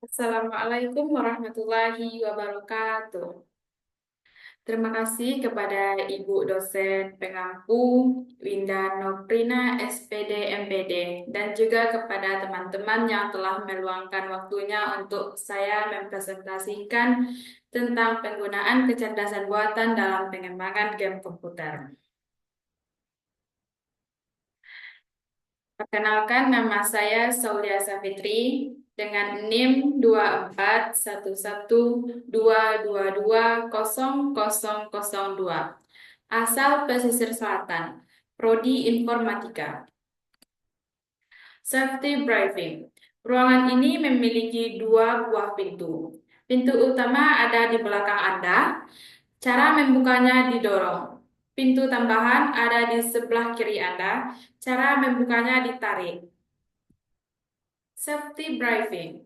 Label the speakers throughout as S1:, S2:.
S1: Assalamualaikum warahmatullahi wabarakatuh. Terima kasih kepada Ibu dosen pengampu Winda Noprina SPD MPD dan juga kepada teman-teman yang telah meluangkan waktunya untuk saya mempresentasikan tentang penggunaan kecerdasan buatan dalam pengembangan game komputer. Perkenalkan, nama saya Saulia Safitri dengan NIM 241112220002, asal pesisir selatan, Prodi Informatika. Safety briefing. Ruangan ini memiliki dua buah pintu. Pintu utama ada di belakang Anda. Cara membukanya didorong. Pintu tambahan ada di sebelah kiri Anda. Cara membukanya ditarik. Safety briefing.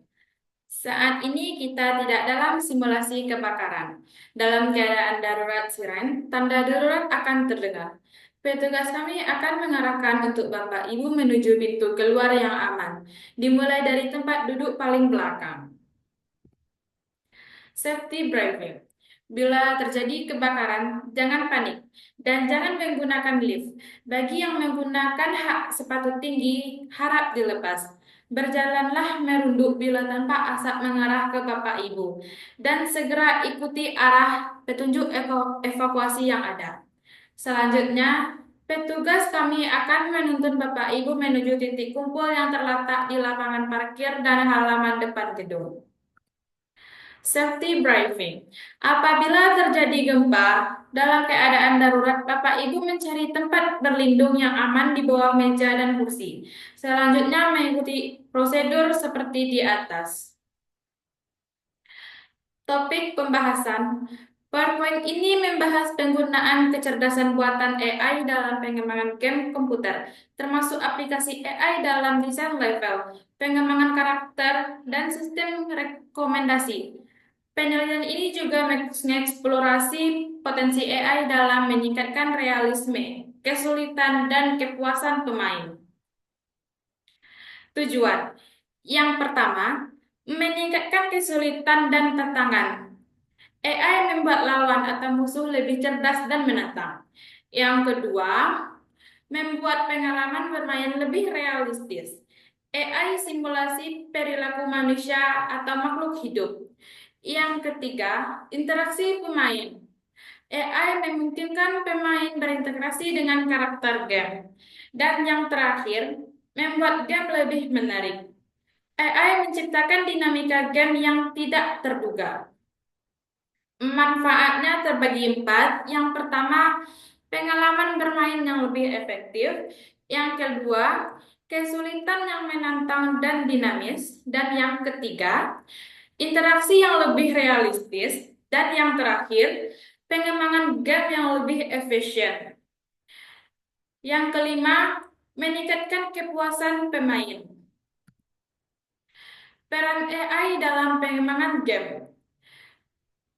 S1: Saat ini kita tidak dalam simulasi kebakaran. Dalam keadaan darurat siren, tanda darurat akan terdengar. Petugas kami akan mengarahkan untuk Bapak Ibu menuju pintu keluar yang aman, dimulai dari tempat duduk paling belakang. Safety briefing. Bila terjadi kebakaran, jangan panik dan jangan menggunakan lift. Bagi yang menggunakan hak sepatu tinggi, harap dilepas. Berjalanlah merunduk bila tampak asap mengarah ke Bapak Ibu dan segera ikuti arah petunjuk evakuasi yang ada. Selanjutnya, petugas kami akan menuntun Bapak Ibu menuju titik kumpul yang terletak di lapangan parkir dan halaman depan gedung. Safety briefing. Apabila terjadi gempa, dalam keadaan darurat, Bapak Ibu mencari tempat berlindung yang aman di bawah meja dan kursi. Selanjutnya mengikuti prosedur seperti di atas. Topik pembahasan. PowerPoint ini membahas penggunaan kecerdasan buatan AI dalam pengembangan game komputer, termasuk aplikasi AI dalam desain level, pengembangan karakter, dan sistem rekomendasi. Penelitian ini juga mengeksplorasi potensi AI dalam meningkatkan realisme, kesulitan, dan kepuasan pemain. Tujuan. Yang pertama, meningkatkan kesulitan dan tantangan. AI membuat lawan atau musuh lebih cerdas dan menantang. Yang kedua, membuat pengalaman bermain lebih realistis. AI simulasi perilaku manusia atau makhluk hidup. Yang ketiga, interaksi pemain. AI memungkinkan pemain berintegrasi dengan karakter game. Dan yang terakhir, membuat game lebih menarik. AI menciptakan dinamika game yang tidak terduga. Manfaatnya terbagi 4. Yang pertama, pengalaman bermain yang lebih efektif. Yang kedua, kesulitan yang menantang dan dinamis. Dan yang ketiga, interaksi yang lebih realistis. Dan yang terakhir, pengembangan game yang lebih efisien. Yang kelima, meningkatkan kepuasan pemain. Peran AI dalam pengembangan game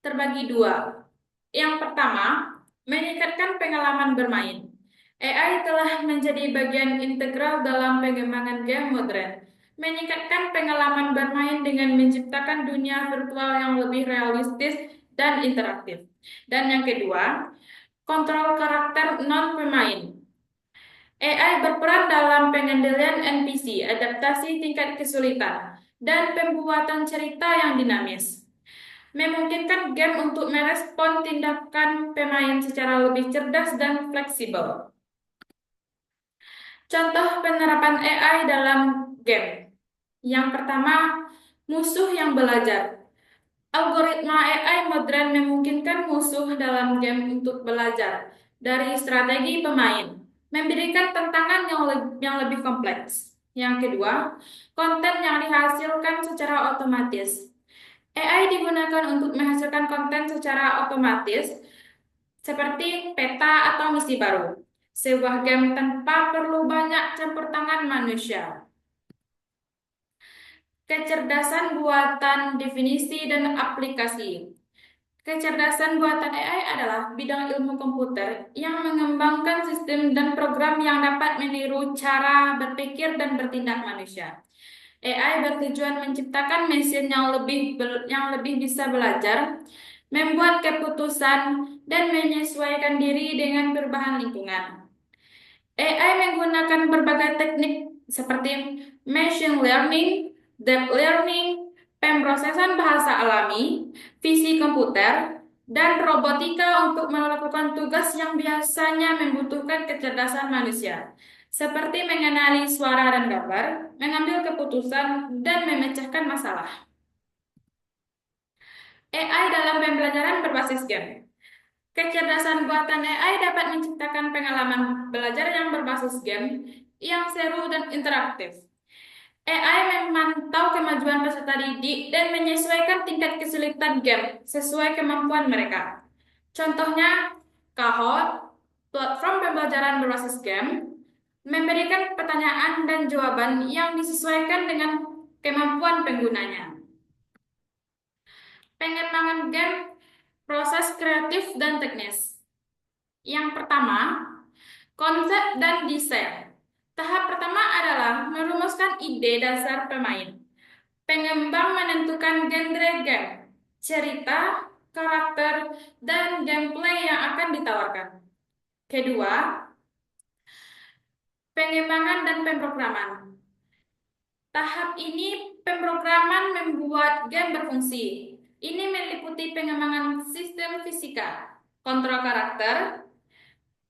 S1: terbagi 2. Yang pertama, meningkatkan pengalaman bermain. AI telah menjadi bagian integral dalam pengembangan game modern, meningkatkan pengalaman bermain dengan menciptakan dunia virtual yang lebih realistis dan interaktif. Dan yang kedua, kontrol karakter non-pemain. AI berperan dalam pengendalian NPC, adaptasi tingkat kesulitan, dan pembuatan cerita yang dinamis, memungkinkan game untuk merespon tindakan pemain secara lebih cerdas dan fleksibel. Contoh penerapan AI dalam game. Yang pertama, musuh yang belajar. Algoritma AI modern memungkinkan musuh dalam game untuk belajar dari strategi pemain, memberikan tantangan yang lebih kompleks. Yang kedua, konten yang dihasilkan secara otomatis. AI digunakan untuk menghasilkan konten secara otomatis, seperti peta atau misi baru. Sebuah game tanpa perlu banyak campur tangan manusia. Kecerdasan buatan, definisi, dan aplikasi. Kecerdasan buatan AI adalah bidang ilmu komputer yang mengembangkan sistem dan program yang dapat meniru cara berpikir dan bertindak manusia. AI bertujuan menciptakan mesin yang lebih bisa belajar, membuat keputusan, dan menyesuaikan diri dengan perubahan lingkungan. AI menggunakan berbagai teknik seperti machine learning, deep learning, pemrosesan bahasa alami, visi komputer, dan robotika untuk melakukan tugas yang biasanya membutuhkan kecerdasan manusia, seperti mengenali suara dan gambar, mengambil keputusan, dan memecahkan masalah. AI dalam pembelajaran berbasis game. Kecerdasan buatan AI dapat menciptakan pengalaman belajar yang berbasis game yang seru dan interaktif. AI memantau kemajuan peserta didik dan menyesuaikan tingkat kesulitan game sesuai kemampuan mereka. Contohnya, Kahoot, platform pembelajaran berbasis game, memberikan pertanyaan dan jawaban yang disesuaikan dengan kemampuan penggunanya. Pengembangan game, proses kreatif dan teknis. Yang pertama, konsep dan desain. Tahap pertama adalah merumuskan ide dasar pemain. Pengembang menentukan genre game, cerita, karakter, dan gameplay yang akan ditawarkan. Kedua, pengembangan dan pemrograman. Tahap ini pemrograman membuat game berfungsi. Ini meliputi pengembangan sistem fisika, kontrol karakter,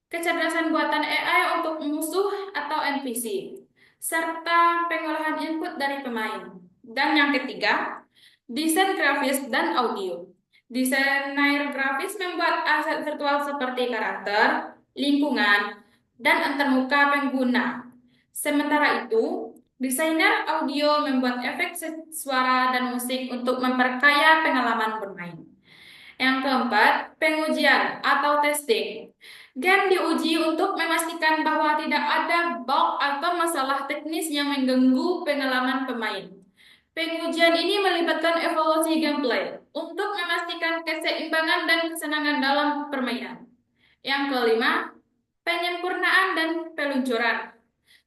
S1: kecerdasan buatan AI untuk musuh atau NPC, serta pengolahan input dari pemain. Dan yang ketiga, desain grafis dan audio. Desainer grafis membuat aset virtual seperti karakter, lingkungan, dan antarmuka pengguna. Sementara itu, desainer audio membuat efek suara dan musik untuk memperkaya pengalaman bermain. Yang keempat, pengujian atau testing. Game diuji untuk memastikan bahwa tidak ada bug atau masalah teknis yang mengganggu pengalaman pemain. Pengujian ini melibatkan evaluasi gameplay untuk memastikan keseimbangan dan kesenangan dalam permainan. Yang kelima, penyempurnaan dan peluncuran.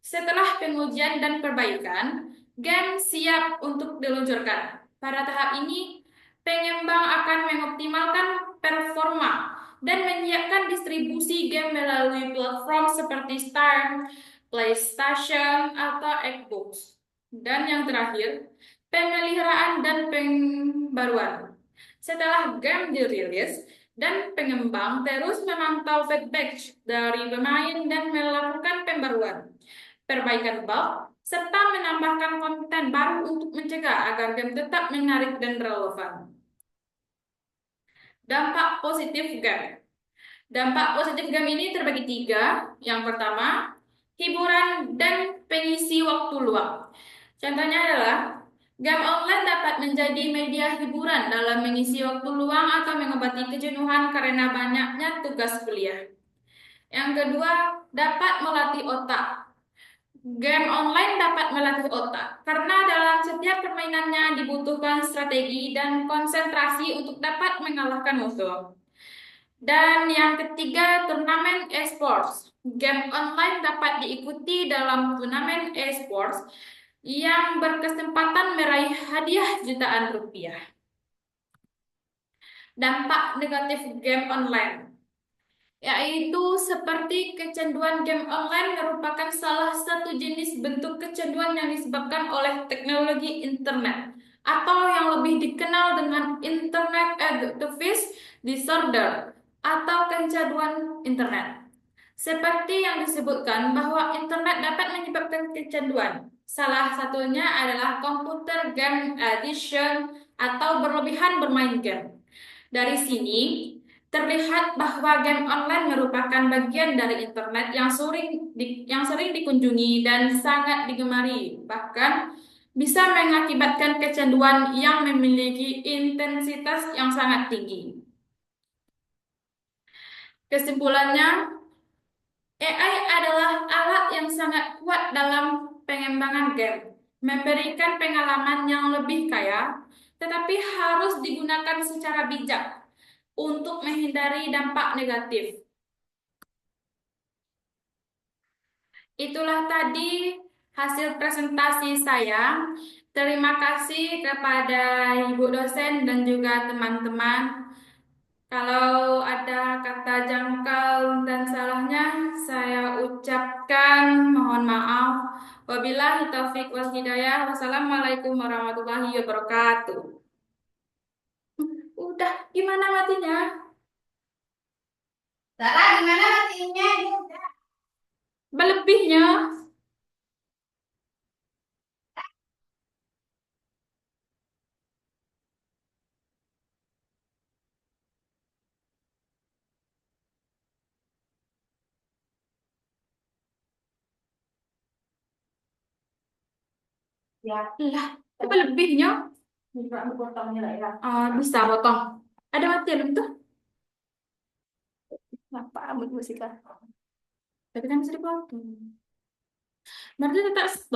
S1: Setelah pengujian dan perbaikan, game siap untuk diluncurkan. Pada tahap ini, pengembang akan mengoptimalkan performa dan menyiapkan distribusi game melalui platform seperti Steam, PlayStation, atau Xbox. Dan yang terakhir, pemeliharaan dan pembaruan. Setelah game dirilis, dan pengembang terus memantau feedback dari pemain dan melakukan pembaruan, perbaikan bug, serta menambahkan konten baru untuk mencegah agar game tetap menarik dan relevan. Dampak positif game. Dampak positif game ini terbagi tiga. Yang pertama, hiburan dan pengisi waktu luang. Contohnya adalah, game online dapat menjadi media hiburan dalam mengisi waktu luang atau mengobati kejenuhan karena banyaknya tugas kuliah. Yang kedua, dapat melatih otak. Game online dapat melatih otak karena dalam setiap permainannya dibutuhkan strategi dan konsentrasi untuk dapat mengalahkan musuh. Dan yang ketiga, turnamen e-sports. Game online dapat diikuti dalam turnamen e-sports yang berkesempatan meraih hadiah jutaan rupiah. Dampak negatif game online, yaitu seperti kecanduan game online merupakan salah satu jenis bentuk kecanduan yang disebabkan oleh teknologi internet atau yang lebih dikenal dengan Internet Activity Disorder atau kecanduan internet. Seperti yang disebutkan bahwa internet dapat menyebabkan kecanduan. Salah satunya adalah computer game addiction atau berlebihan bermain game. Dari sini, terlihat bahwa game online merupakan bagian dari internet yang sering dikunjungi dan sangat digemari, bahkan bisa mengakibatkan kecanduan yang memiliki intensitas yang sangat tinggi. Kesimpulannya, AI adalah alat yang sangat kuat dalam pengembangan game, memberikan pengalaman yang lebih kaya, tetapi harus digunakan secara bijak untuk menghindari dampak negatif. Itulah tadi hasil presentasi saya. Terima kasih kepada Ibu dosen dan juga teman-teman. Kalau ada kata janggal dan salahnya, saya ucapkan mohon maaf. Wabillahi taufik wal hidayah. Wassalamualaikum warahmatullahi wabarakatuh. Udah, gimana matinya?
S2: Zara, gimana matiin?
S1: Berlebihnya.
S2: Ya,
S1: Lah, berlebihnya.
S2: bisa potongnya lah ya.
S1: Bisa potong. Ada mati belum tuh?
S2: Apa amat musik?
S1: Tapi kan bisa dipotong. Berarti tetap stop.